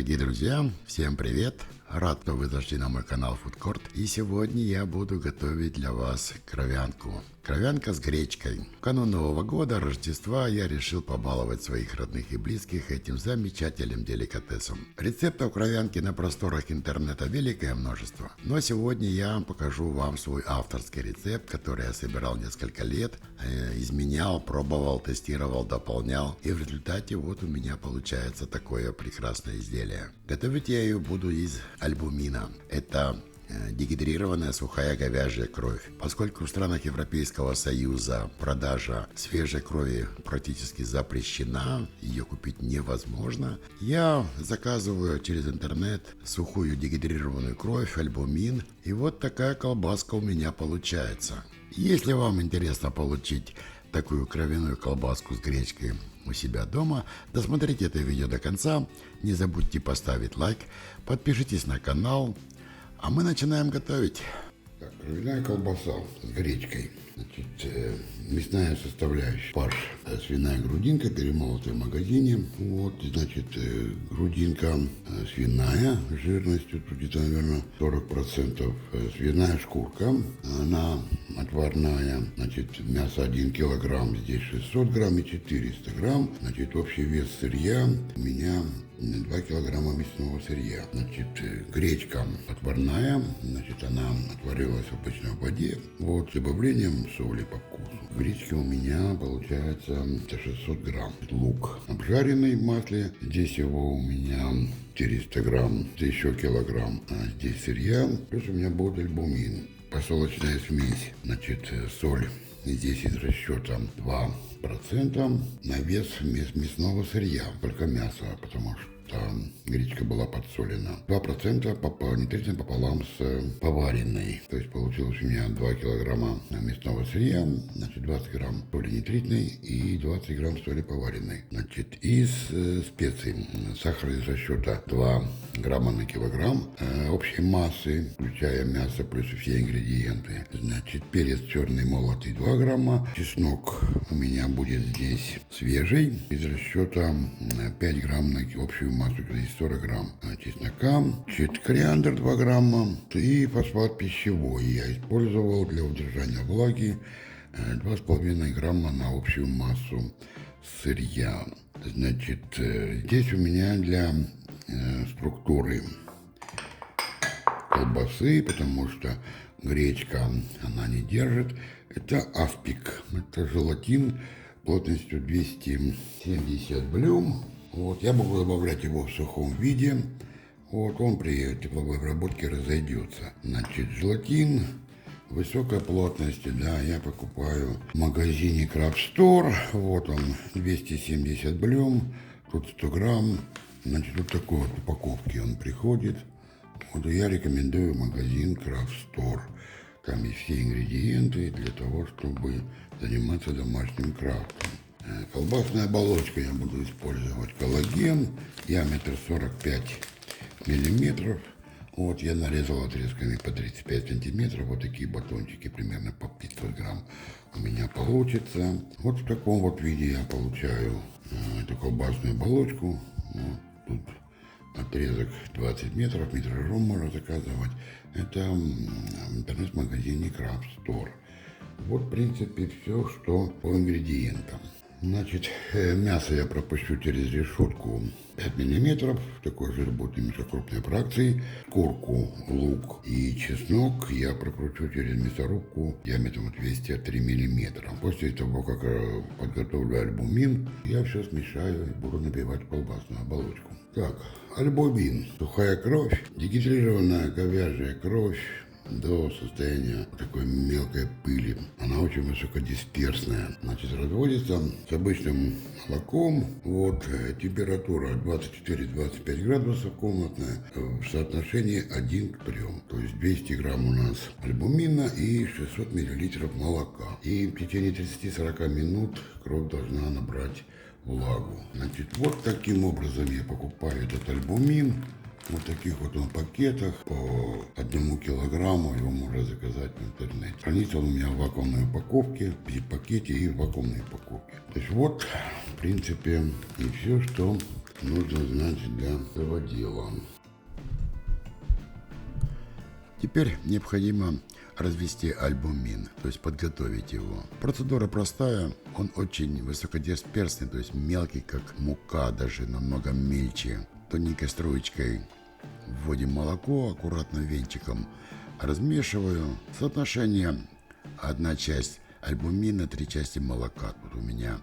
Дорогие друзья, всем привет! Рад, что вы зашли на мой канал Food Court. И сегодня я буду готовить для вас кровянку. Кровянка с гречкой. В канун Нового года, Рождества я решил побаловать своих родных и близких этим замечательным деликатесом. Рецептов кровянки на просторах интернета великое множество. Но сегодня я покажу вам свой авторский рецепт, который я собирал несколько лет, изменял, пробовал, тестировал, дополнял. И в результате вот у меня получается такое прекрасное изделие. Готовить я ее буду из альбумина. Это дегидрированная сухая говяжья кровь. Поскольку в странах Европейского Союза продажа свежей крови практически запрещена, ее купить невозможно, я заказываю через интернет сухую дегидрированную кровь, альбумин, и вот такая колбаска у меня получается. Если вам интересно получить такую кровяную колбаску с гречкой у себя дома, досмотрите это видео до конца, не забудьте поставить лайк, подпишитесь на канал, а мы начинаем готовить. Так, кровяная колбаса с гречкой. Значит, мясная составляющая. Фарш. Свиная грудинка, перемолотая в магазине. Вот, значит, грудинка свиная, жирностью тут где-то, наверное, 40%. Свиная шкурка, она отварная. Значит, мясо 1 килограмм, здесь 600 грамм и 400 грамм. Значит, общий вес сырья у меня 2 килограмма мясного сырья. Значит, гречка отварная, значит, она отварилась в обычной воде, вот, с добавлением соли по вкусу. Гречки у меня получается 600 грамм. Лук обжаренный в масле, здесь его у меня 400 грамм, здесь еще килограмм, а здесь сырья, плюс у меня будет альбумин. Посолочная смесь, значит, соль. Здесь из расчета 2% на вес мясного сырья, только мясо, потому что гречка была подсолена. 2% нитритным пополам с поваренной. То есть получилось у меня 2 килограмма мясного сырья, значит 20 грамм соли нитритной и 20 грамм соли поваренной. Значит, из специй сахар из расчета 2 грамма на килограмм общей массы, включая мясо плюс все ингредиенты. Значит, перец черный молотый 2 грамма. Чеснок у меня будет здесь свежий, из расчета 5 грамм на общую массу, здесь 40 грамм чеснока, кориандр 2 грамма и фосфат пищевой. Я использовал для удержания влаги 2,5 грамма на общую массу сырья. Значит, здесь у меня для структуры колбасы, потому что гречка, она не держит. Это аспик, это желатин плотностью 270 блюм. Вот, я могу добавлять его в сухом виде. Вот, он при тепловой обработке разойдется. Значит, желатин высокой плотности, да, я покупаю в магазине Craft Store. Вот он, 270 блюм, тут 100 грамм. Значит, вот такой вот упаковки он приходит. Вот, я рекомендую магазин Craft Store. Там есть все ингредиенты для того, чтобы заниматься домашним крафтом. Колбасная оболочка я буду использовать коллаген, диаметр 45 миллиметров. Вот я нарезал отрезками по 35 сантиметров, вот такие батончики примерно по 500 грамм у меня получится. Вот в таком вот виде я получаю эту колбасную оболочку. Вот тут отрезок 20 метров, метрожом можно заказывать. Это в интернет-магазине Craft Store. Вот в принципе все, что по ингредиентам. Значит, мясо я пропущу через решетку 5 миллиметров, такой жир будет немножко крупной фракции. Курку, лук и чеснок я прокручу через мясорубку диаметром 203 миллиметра. После того, как подготовлю альбумин, я все смешаю и буду набивать колбасную оболочку. Так, альбумин, сухая кровь, дегидрированная говяжья кровь до состояния такой мелкой пыли. Она очень высокодисперсная. Значит, разводится с обычным молоком. Вот, температура 24-25 градусов комнатная в соотношении 1 к 3. То есть 200 грамм у нас альбумина и 600 миллилитров молока. И в течение 30-40 минут кровь должна набрать влагу. Значит, вот таким образом я покупаю этот альбумин. Вот таких вот он пакетах по 1 килограмму, его можно заказать в интернете. Хранится он у меня в вакуумной упаковке, в пакете и в вакуумной упаковке. То есть вот, в принципе, и все, что нужно знать для этого дела. Теперь необходимо развести альбумин, то есть подготовить его. Процедура простая, он очень высокодисперсный, то есть мелкий, как мука, даже намного мельче. Тоненькой струечкой вводим молоко, аккуратно венчиком размешиваю. Соотношение 1 часть альбумина, 3 части молока. Тут у меня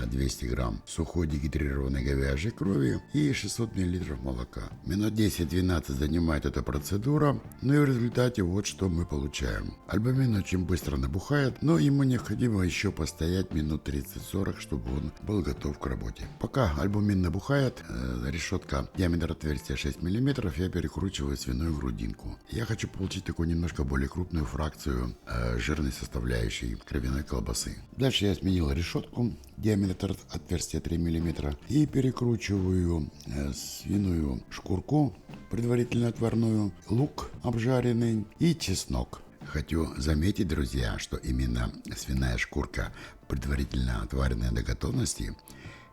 200 грамм сухой дегидрированной говяжьей крови и 600 миллилитров молока. Минут 10-12 занимает эта процедура, но и в результате вот что мы получаем. Альбумин очень быстро набухает, но ему необходимо еще постоять минут 30-40, чтобы он был готов к работе. Пока альбумин набухает, решетка диаметр отверстия 6 мм, я перекручиваю свиную грудинку. Я хочу получить такую немножко более крупную фракцию жирной составляющей кровяной колбасы. Дальше я сменил решетку, диаметр отверстия 3 мм, и перекручиваю свиную шкурку, предварительно отварную, лук обжаренный и чеснок. Хочу заметить, друзья, что именно свиная шкурка, предварительно отваренная до готовности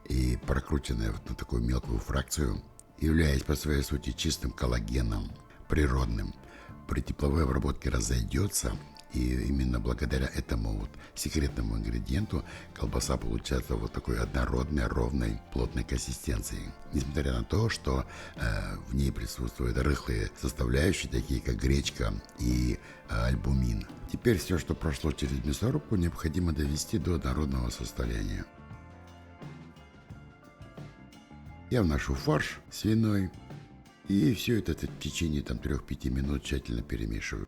и прокрученная на такую мелкую фракцию, являясь по своей сути чистым коллагеном, природным, при тепловой обработке разойдется. И именно благодаря этому вот секретному ингредиенту колбаса получается вот такой однородной, ровной, плотной консистенции. Несмотря на то, что в ней присутствуют рыхлые составляющие, такие как гречка и альбумин. Теперь все, что прошло через мясорубку, необходимо довести до однородного состояния. Я вношу фарш свиной и все это в течение 3-5 минут тщательно перемешиваю.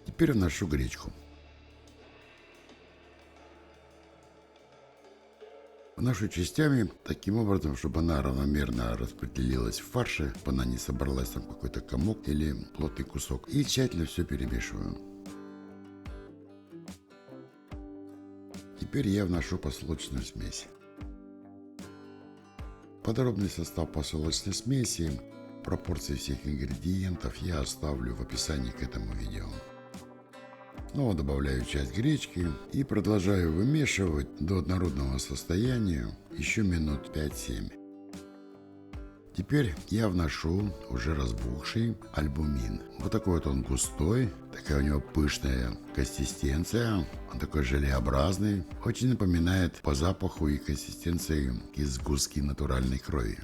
Теперь вношу гречку. Вношу частями, таким образом, чтобы она равномерно распределилась в фарше, чтобы она не собралась там какой-то комок или плотный кусок. И тщательно все перемешиваю. Теперь я вношу посолочную смесь. Подробный состав посолочной смеси, пропорции всех ингредиентов я оставлю в описании к этому видео. Снова добавляю часть гречки и продолжаю вымешивать до однородного состояния еще минут 5-7. Теперь я вношу уже разбухший альбумин. Вот такой вот он густой, такая у него пышная консистенция, он такой желеобразный, очень напоминает по запаху и консистенции из сгустки натуральной крови.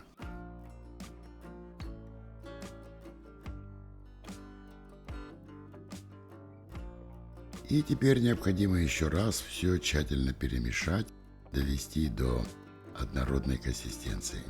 И теперь необходимо еще раз все тщательно перемешать, довести до однородной консистенции.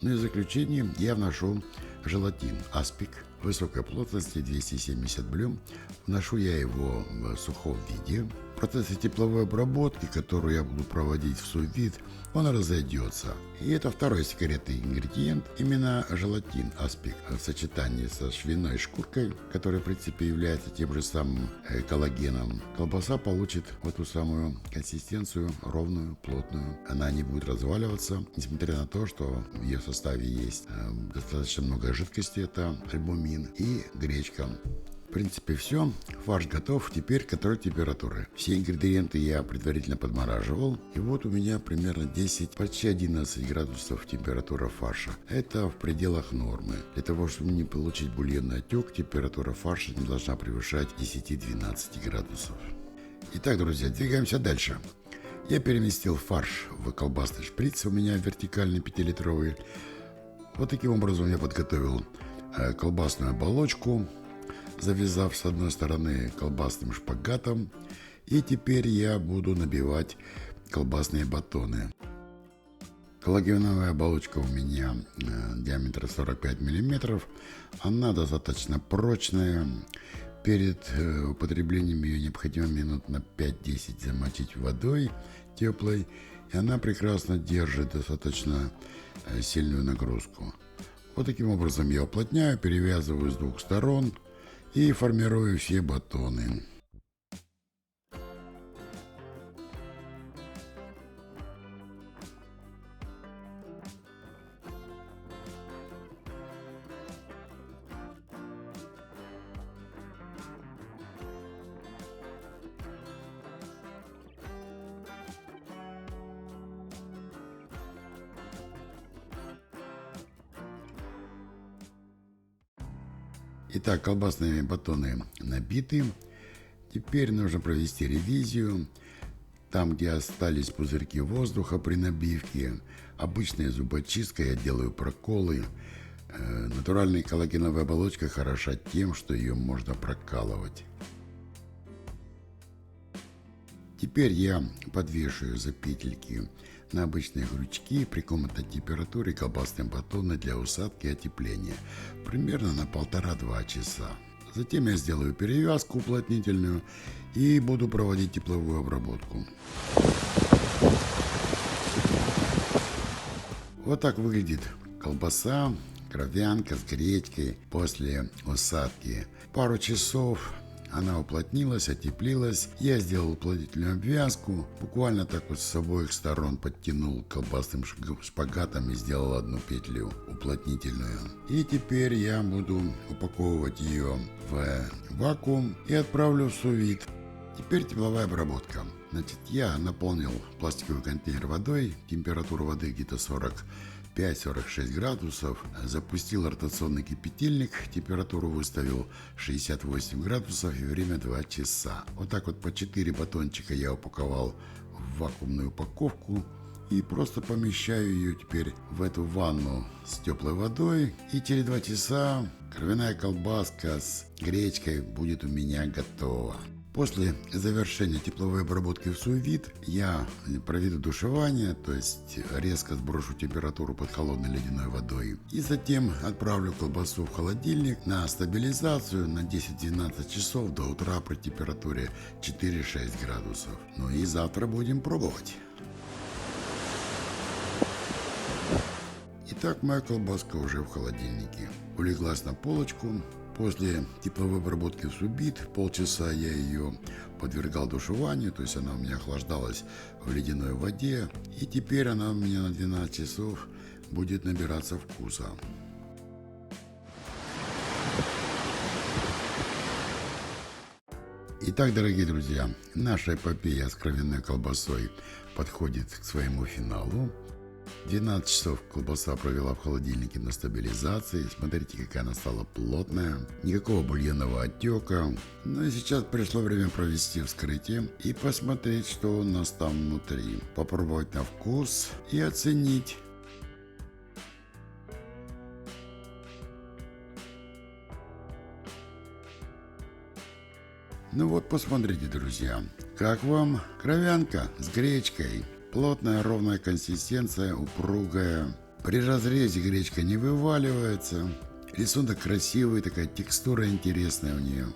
Ну и в заключение я вношу желатин Аспик высокой плотности 270 блюм. Вношу я его в сухом виде. В процессе тепловой обработки, которую я буду проводить в сous-вид, он разойдется. И это второй секретный ингредиент, именно желатин Аспик в сочетании со свиной шкуркой, которая в принципе является тем же самым коллагеном. Колбаса получит вот ту самую консистенцию, ровную, плотную. Она не будет разваливаться, несмотря на то, что в ее составе есть достаточно много жидкости, это альбумин и гречка. В принципе все, фарш готов, теперь контроль температуры. Все ингредиенты я предварительно подмораживал, и вот у меня примерно 10, почти 11 градусов температура фарша. Это в пределах нормы. Для того, чтобы не получить бульонный отек, температура фарша не должна превышать 10-12 градусов. Итак, друзья, двигаемся дальше. Я переместил фарш в колбасный шприц, у меня вертикальный 5-литровый. Вот таким образом я подготовил колбасную оболочку, завязав с одной стороны колбасным шпагатом, и теперь я буду набивать колбасные батоны. Коллагеновая оболочка у меня диаметр 45 мм, она достаточно прочная. Перед употреблением ее необходимо минут на 5-10 замочить водой теплой, и она прекрасно держит достаточно сильную нагрузку. Вот таким образом я уплотняю, перевязываю с двух сторон и формирую все батоны. Итак, колбасные батоны набиты. Теперь нужно провести ревизию. Там, где остались пузырьки воздуха при набивке, обычной зубочисткой я делаю проколы. Натуральная коллагеновая оболочка хороша тем, что ее можно прокалывать. Теперь я подвешиваю за петельки на обычные крючки при комнатной температуре колбасные батоны для усадки и отепления примерно на 1,5-2 часа. Затем я сделаю перевязку уплотнительную и буду проводить тепловую обработку. Вот так выглядит колбаса, кровянка с гречкой после усадки. Пару часов она уплотнилась, отеплилась. Я сделал уплотнительную обвязку. Буквально так вот с обоих сторон подтянул колбасным шпагатом и сделал одну петлю уплотнительную. И теперь я буду упаковывать ее в вакуум и отправлю в сous-вид. Теперь тепловая обработка. Значит, я наполнил пластиковый контейнер водой. Температура воды где-то 45-46 градусов. Запустил ротационный кипятильник. Температуру выставил 68 градусов и время 2 часа. Вот так вот по 4 батончика я упаковал в вакуумную упаковку. И просто помещаю ее теперь в эту ванну с теплой водой. И через 2 часа кровяная колбаска с гречкой будет у меня готова. После завершения тепловой обработки в сous-вид я проведу душевание, то есть резко сброшу температуру под холодной ледяной водой. И затем отправлю колбасу в холодильник на стабилизацию на 10-12 часов до утра при температуре 4-6 градусов. Ну и завтра будем пробовать. Итак, моя колбаска уже в холодильнике. Улеглась на полочку. После тепловой обработки в сous-вид полчаса я ее подвергал душеванию, то есть она у меня охлаждалась в ледяной воде. И теперь она у меня на 12 часов будет набираться вкуса. Итак, дорогие друзья, наша эпопея с кровяной колбасой подходит к своему финалу. 12 часов колбаса провела в холодильнике на стабилизации. Смотрите, какая она стала плотная. Никакого бульонного отека. Ну и сейчас пришло время провести вскрытие и посмотреть, что у нас там внутри. Попробовать на вкус и оценить. Ну вот, посмотрите, друзья. Как вам кровянка с гречкой? Плотная, ровная консистенция, упругая. При разрезе гречка не вываливается. Рисунок красивый, такая текстура интересная у нее.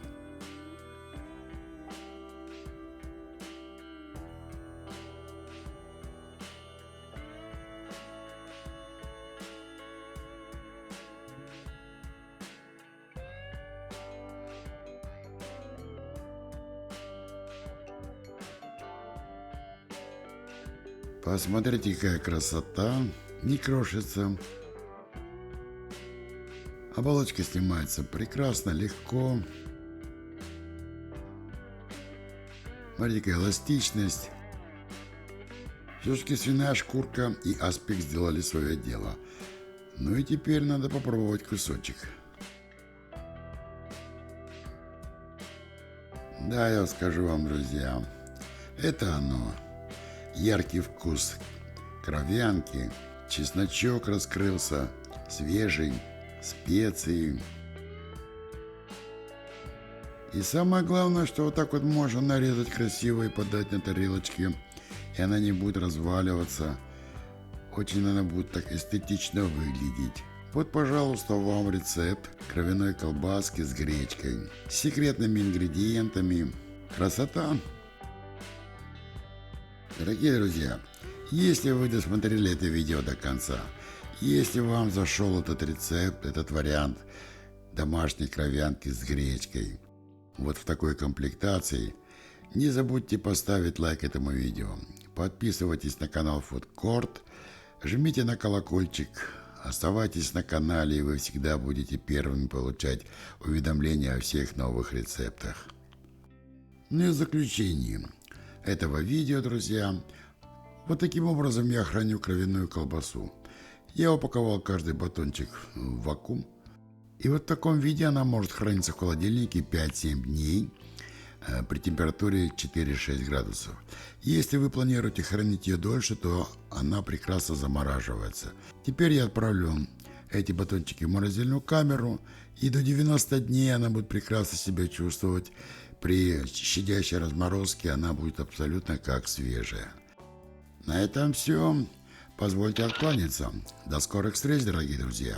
Посмотрите, какая красота, не крошится. Оболочка снимается прекрасно, легко. Смотрите, какая эластичность. Все-таки свиная шкурка и аспик сделали свое дело. Ну и теперь надо попробовать кусочек. Да, я скажу вам, друзья, это оно. Яркий вкус кровянки, чесночок раскрылся, свежий, специи. И самое главное, что вот так вот можно нарезать красиво и подать на тарелочке, и она не будет разваливаться. Очень она будет так эстетично выглядеть. Вот, пожалуйста, вам рецепт кровяной колбаски с гречкой, с секретными ингредиентами. Красота! Дорогие друзья, если вы досмотрели это видео до конца, если вам зашел этот рецепт, этот вариант домашней кровянки с гречкой, вот в такой комплектации, не забудьте поставить лайк этому видео, подписывайтесь на канал Food Court, жмите на колокольчик, оставайтесь на канале, и вы всегда будете первыми получать уведомления о всех новых рецептах. Ну и в заключение этого видео, друзья, вот таким образом я храню кровяную колбасу. Я упаковал каждый батончик в вакуум И вот в таком виде она может храниться в холодильнике 5-7 дней при температуре 4-6 градусов. Если вы планируете хранить ее дольше, то она прекрасно замораживается. Теперь я отправлю эти батончики в морозильную камеру, и до 90 дней она будет прекрасно себя чувствовать. При щадящей разморозке она будет абсолютно как свежая. На этом все. Позвольте откланяться. До скорых встреч, дорогие друзья.